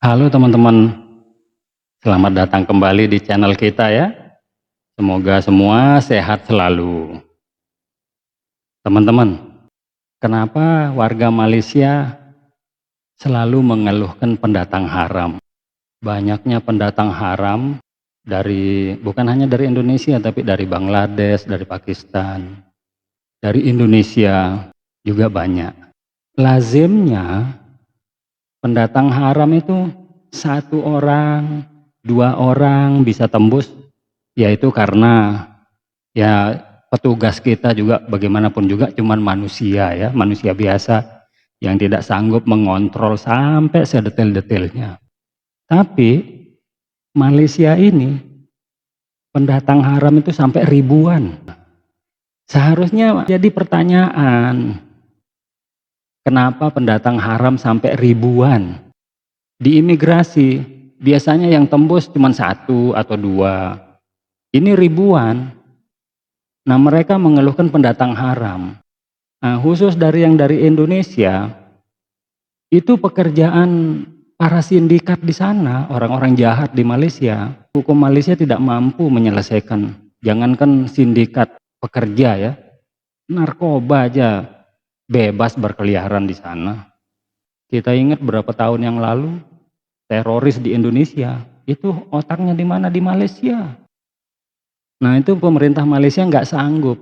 Halo teman-teman, selamat datang kembali di channel kita ya. Semoga semua sehat selalu. Teman-teman, kenapa warga Malaysia selalu mengeluhkan pendatang haram? Banyaknya pendatang haram bukan hanya dari Indonesia, tapi dari Bangladesh, dari Pakistan, dari Indonesia juga banyak. Lazimnya pendatang haram itu satu orang, dua orang bisa tembus, yaitu karena ya petugas kita juga bagaimanapun juga cuman manusia ya, manusia biasa yang tidak sanggup mengontrol sampai sedetail-detailnya. Tapi Malaysia ini pendatang haram itu sampai ribuan. Seharusnya jadi pertanyaan, kenapa pendatang haram sampai ribuan? Di imigrasi biasanya yang tembus cuma satu atau dua, ini ribuan. Nah mereka mengeluhkan pendatang haram. Nah, khusus dari Indonesia, itu pekerjaan para sindikat di sana, orang-orang jahat di Malaysia. Hukum Malaysia tidak mampu menyelesaikan, jangankan sindikat pekerja ya, narkoba aja bebas berkeliaran di sana. Kita ingat berapa tahun yang lalu, teroris di Indonesia, itu otaknya di mana? Di Malaysia. Nah itu pemerintah Malaysia nggak sanggup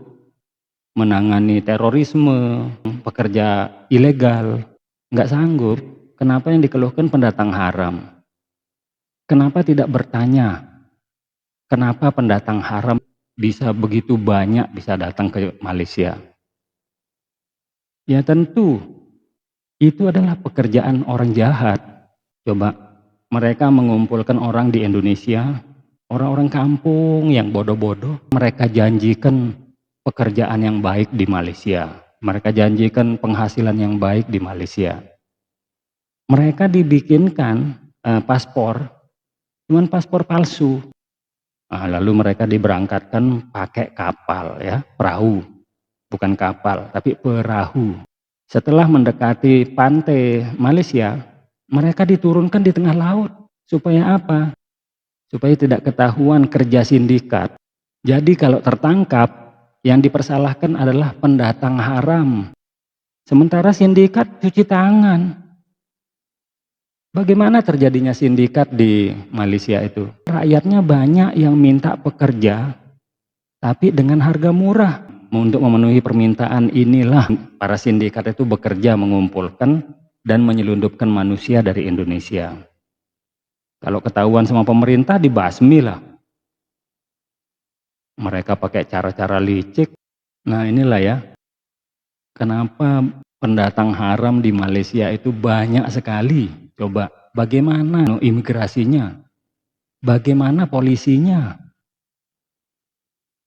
menangani terorisme, pekerja ilegal, nggak sanggup. Kenapa yang dikeluhkan pendatang haram? Kenapa tidak bertanya, kenapa pendatang haram bisa begitu banyak bisa datang ke Malaysia? Ya tentu, itu adalah pekerjaan orang jahat. Coba, mereka mengumpulkan orang di Indonesia, orang-orang kampung yang bodoh-bodoh, mereka janjikan pekerjaan yang baik di Malaysia. Mereka janjikan penghasilan yang baik di Malaysia. Mereka dibikinkan paspor, cuman paspor palsu. Nah, lalu mereka diberangkatkan pakai kapal ya, perahu. Bukan kapal, tapi perahu. Setelah mendekati pantai Malaysia, mereka diturunkan di tengah laut. Supaya apa? Supaya tidak ketahuan kerja sindikat. Jadi kalau tertangkap, yang dipersalahkan adalah pendatang haram. Sementara sindikat cuci tangan. Bagaimana terjadinya sindikat di Malaysia itu? Rakyatnya banyak yang minta pekerja, tapi dengan harga murah. Untuk memenuhi permintaan inilah para sindikat itu bekerja mengumpulkan dan menyelundupkan manusia dari Indonesia. Kalau ketahuan sama pemerintah dibasmi lah. Mereka pakai cara-cara licik. Nah inilah ya, kenapa pendatang haram di Malaysia itu banyak sekali. Coba bagaimana imigrasinya? Bagaimana polisinya?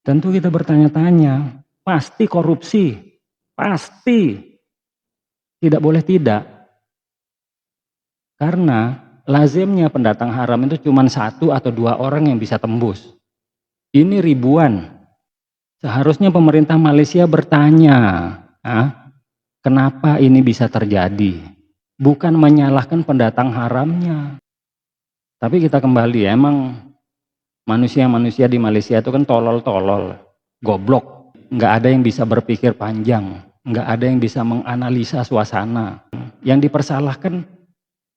Tentu kita bertanya-tanya, pasti korupsi, pasti. Tidak boleh tidak. Karena lazimnya pendatang haram itu cuma satu atau dua orang yang bisa tembus. Ini ribuan. Seharusnya pemerintah Malaysia bertanya, kenapa ini bisa terjadi? Bukan menyalahkan pendatang haramnya. Tapi kita kembali, emang manusia-manusia di Malaysia itu kan tolol-tolol, goblok. Nggak ada yang bisa berpikir panjang, nggak ada yang bisa menganalisa suasana. Yang dipersalahkan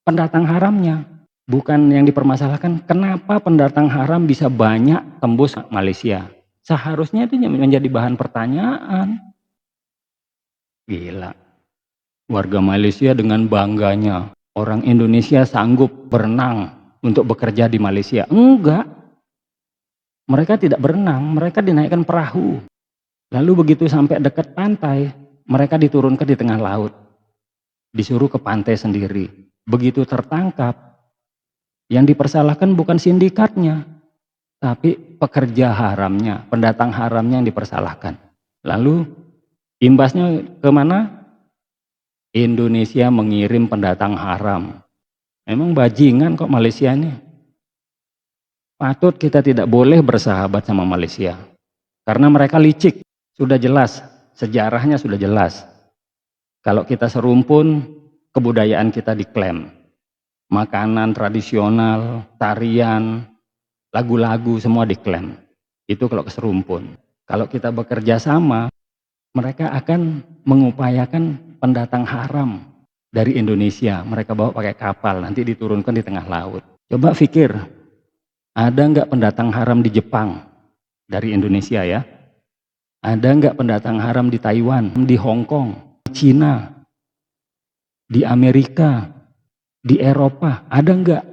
pendatang haramnya, bukan yang dipermasalahkan kenapa pendatang haram bisa banyak tembus Malaysia. Seharusnya itu menjadi bahan pertanyaan. Gila. Warga Malaysia dengan bangganya, orang Indonesia sanggup berenang untuk bekerja di Malaysia. Enggak. Mereka tidak berenang, mereka dinaikkan perahu. Lalu begitu sampai dekat pantai, mereka diturunkan di tengah laut. Disuruh ke pantai sendiri. Begitu tertangkap, yang dipersalahkan bukan sindikatnya, tapi pekerja haramnya, pendatang haramnya yang dipersalahkan. Lalu imbasnya kemana? Indonesia mengirim pendatang haram. Memang bajingan kok Malaysia ini. Patut kita tidak boleh bersahabat sama Malaysia. Karena mereka licik, sudah jelas, sejarahnya sudah jelas. Kalau kita serumpun, kebudayaan kita diklaim. makanan tradisional, tarian, lagu-lagu semua diklaim. Itu kalau keserumpun. Kalau kita bekerja sama, mereka akan mengupayakan pendatang haram dari Indonesia. Mereka bawa pakai kapal, nanti diturunkan di tengah laut. Coba pikir, ada nggak pendatang haram di Jepang dari Indonesia ya? Ada nggak pendatang haram di Taiwan, di Hong Kong, Cina, di Amerika, di Eropa? Ada nggak?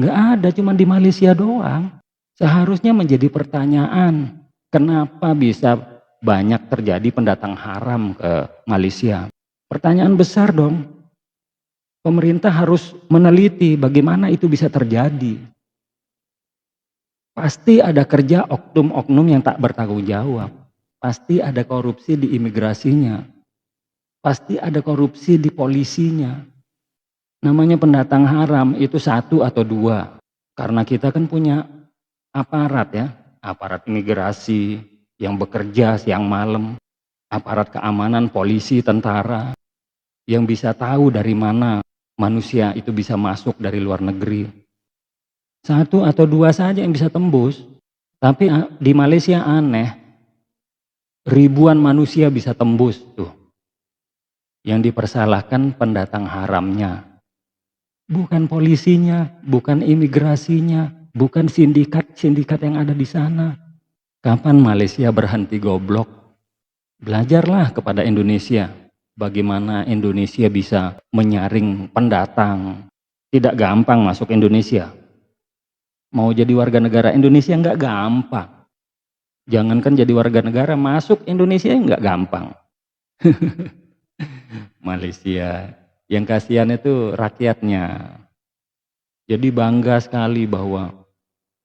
Nggak ada, cuma di Malaysia doang. Seharusnya menjadi pertanyaan, kenapa bisa banyak terjadi pendatang haram ke Malaysia? Pertanyaan besar dong. Pemerintah harus meneliti bagaimana itu bisa terjadi. Pasti ada kerja oknum-oknum yang tak bertanggung jawab. Pasti ada korupsi di imigrasinya. Pasti ada korupsi di polisinya. Namanya pendatang haram itu satu atau dua. Karena kita kan punya aparat ya. Aparat imigrasi yang bekerja siang malam. Aparat keamanan, polisi, tentara. Yang bisa tahu dari mana manusia itu bisa masuk dari luar negeri. Satu atau dua saja yang bisa tembus. Tapi di Malaysia aneh. Ribuan manusia bisa tembus tuh. Yang dipersalahkan pendatang haramnya. Bukan polisinya, bukan imigrasinya, bukan sindikat-sindikat yang ada di sana. Kapan Malaysia berhenti goblok? Belajarlah kepada Indonesia. Bagaimana Indonesia bisa menyaring pendatang. Tidak gampang masuk Indonesia. Mau jadi warga negara Indonesia nggak gampang. Jangankan jadi warga negara, masuk Indonesia nggak gampang. Malaysia, yang kasihan itu rakyatnya. Jadi bangga sekali bahwa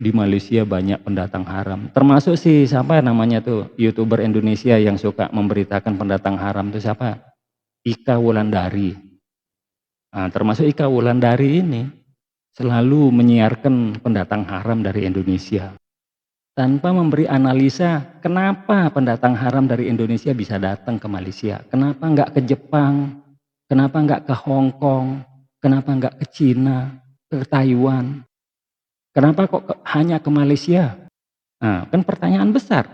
di Malaysia banyak pendatang haram. Termasuk si siapa namanya tuh YouTuber Indonesia yang suka memberitakan pendatang haram itu siapa? Ika Wulandari. Nah, termasuk Ika Wulandari ini selalu menyiarkan pendatang haram dari Indonesia. Tanpa memberi analisa kenapa pendatang haram dari Indonesia bisa datang ke Malaysia. Kenapa nggak ke Jepang, kenapa nggak ke Hong Kong, kenapa nggak ke Cina, ke Taiwan. Kenapa kok hanya ke Malaysia? Nah, kan pertanyaan besar.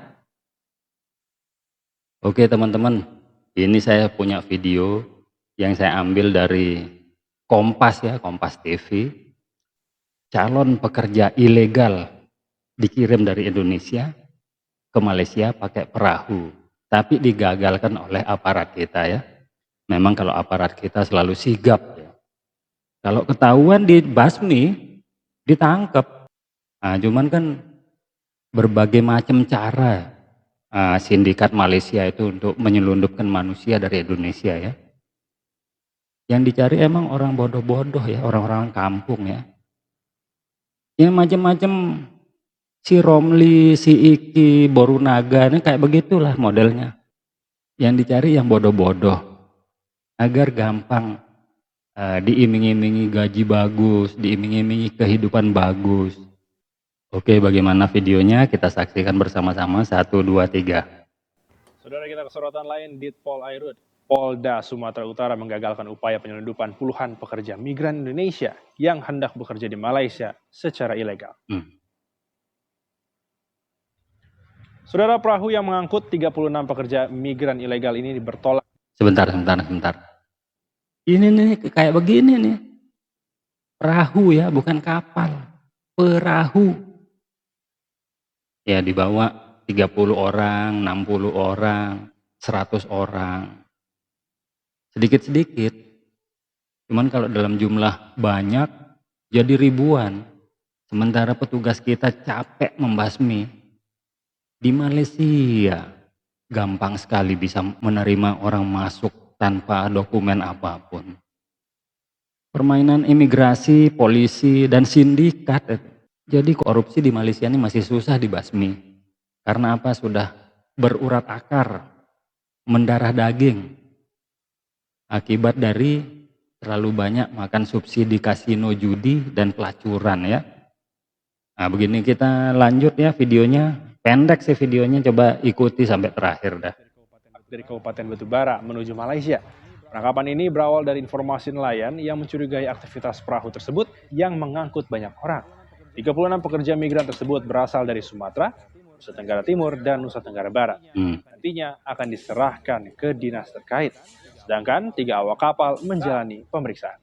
Oke teman-teman, ini saya punya video yang saya ambil dari Kompas ya, Kompas TV. Calon pekerja ilegal dikirim dari Indonesia ke Malaysia pakai perahu, tapi digagalkan oleh aparat kita ya. Memang kalau aparat kita selalu sigap ya. Kalau ketahuan dibasmi, ditangkap. Nah, cuman kan berbagai macam cara sindikat Malaysia itu untuk menyelundupkan manusia dari Indonesia ya. Yang dicari emang orang bodoh-bodoh ya, orang-orang kampung ya. Yang macam-macam si Romli, si Iki, Borunaga, ini kayak begitulah modelnya. Yang dicari yang bodoh-bodoh, agar gampang diiming-imingi gaji bagus, diiming-imingi kehidupan bagus. Oke, bagaimana videonya? Kita saksikan bersama-sama. 1, 2, 3. Saudara kita ke sorotan lain, Ditpol Airut. Polda Sumatera Utara menggagalkan upaya penyelundupan puluhan pekerja migran Indonesia yang hendak bekerja di Malaysia secara ilegal. Saudara, perahu yang mengangkut 36 pekerja migran ilegal ini bertolak. Sebentar. Ini nih kayak begini nih. Perahu ya, bukan kapal. Perahu. Ya dibawa 30 orang, 60 orang, 100 orang. Sedikit-sedikit. Cuman kalau dalam jumlah banyak jadi ribuan. Sementara petugas kita capek membasmi. Di Malaysia gampang sekali bisa menerima orang masuk tanpa dokumen apapun. Permainan imigrasi, polisi, dan sindikat. Jadi korupsi di Malaysia ini masih susah dibasmi. Karena apa? Sudah berurat akar, mendarah daging. Akibat dari terlalu banyak makan subsidi kasino, judi, dan pelacuran ya. Nah begini kita lanjut ya videonya. Pendek sih videonya, coba ikuti sampai terakhir dah. Dari Kabupaten Batubara menuju Malaysia. Penangkapan ini berawal dari informasi nelayan yang mencurigai aktivitas perahu tersebut yang mengangkut banyak orang. 36 pekerja migran tersebut berasal dari Sumatera, Nusa Tenggara Timur, dan Nusa Tenggara Barat. Nantinya akan diserahkan ke dinas terkait, sedangkan 3 awak kapal menjalani pemeriksaan.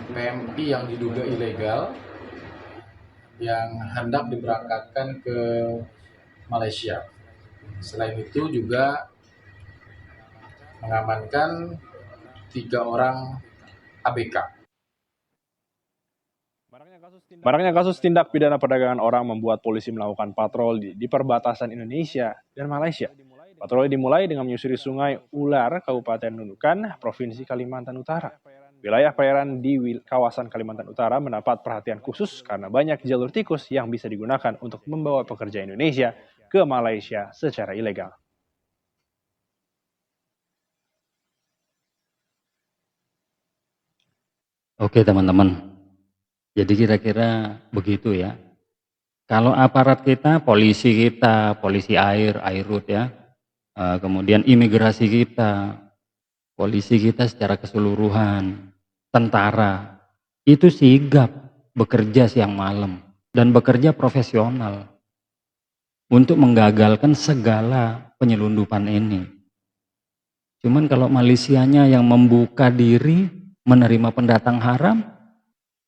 PMI yang diduga ilegal yang hendak diberangkatkan ke Malaysia. Selain itu juga mengamankan 3 orang ABK. Maraknya kasus tindak pidana perdagangan orang membuat polisi melakukan patroli di perbatasan Indonesia dan Malaysia. Patroli dimulai dengan menyusuri Sungai Ular, Kabupaten Nunukan, Provinsi Kalimantan Utara. Wilayah perairan di kawasan Kalimantan Utara mendapat perhatian khusus karena banyak jalur tikus yang bisa digunakan untuk membawa pekerja Indonesia ke Malaysia secara ilegal. Oke teman-teman, jadi kira-kira begitu ya. Kalau aparat kita, polisi air, airut ya, kemudian imigrasi kita, polisi kita secara keseluruhan, tentara, itu sigap bekerja siang malam dan bekerja profesional untuk menggagalkan segala penyelundupan ini. Cuman kalau Malaysianya yang membuka diri menerima pendatang haram,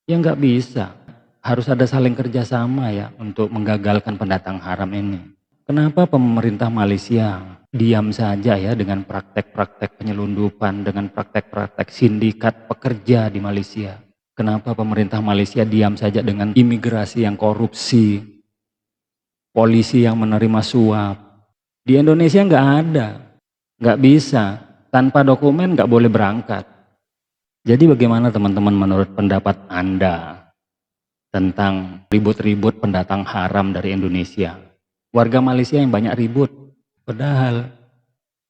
ya nggak bisa. Harus ada saling kerjasama ya untuk menggagalkan pendatang haram ini. Kenapa pemerintah Malaysia diam saja ya dengan praktek-praktek penyelundupan, dengan praktek-praktek sindikat pekerja di Malaysia? Kenapa pemerintah Malaysia diam saja dengan imigrasi yang korupsi, polisi yang menerima suap? Di Indonesia nggak ada, nggak bisa. Tanpa dokumen nggak boleh berangkat. Jadi bagaimana teman-teman menurut pendapat Anda tentang ribut-ribut pendatang haram dari Indonesia? Warga Malaysia yang banyak ribut, padahal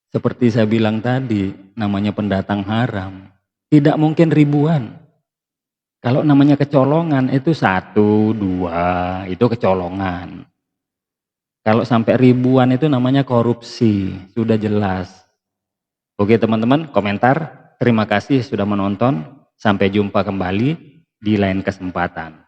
seperti saya bilang tadi, namanya pendatang haram, tidak mungkin ribuan. Kalau namanya kecolongan itu 1, 2, itu kecolongan. Kalau sampai ribuan itu namanya korupsi, sudah jelas. Oke teman-teman, komentar. Terima kasih sudah menonton. Sampai jumpa kembali di lain kesempatan.